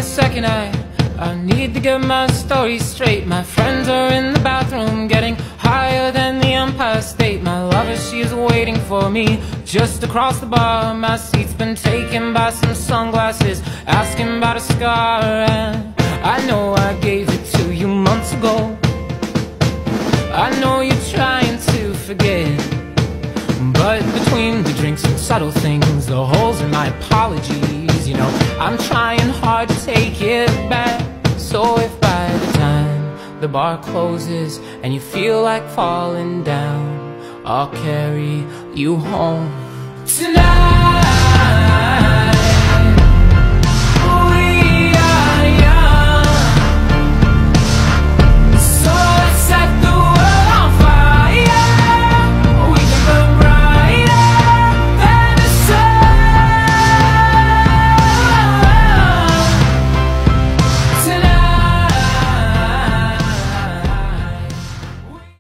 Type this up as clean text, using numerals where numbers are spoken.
second, I need to get my story straight. My friends are in the bathroom getting higher than the Empire State. My lover, she is waiting for me just across the bar. My seat's been taken by some sunglasses asking about a scar. And I know I gave it to you months ago. I know you're trying to forget, but between the drinks and subtle things, the holes in my apologies, you know, I'm trying hard to take it back. So if by the time the bar closes and you feel like falling down, I'll carry you home tonight.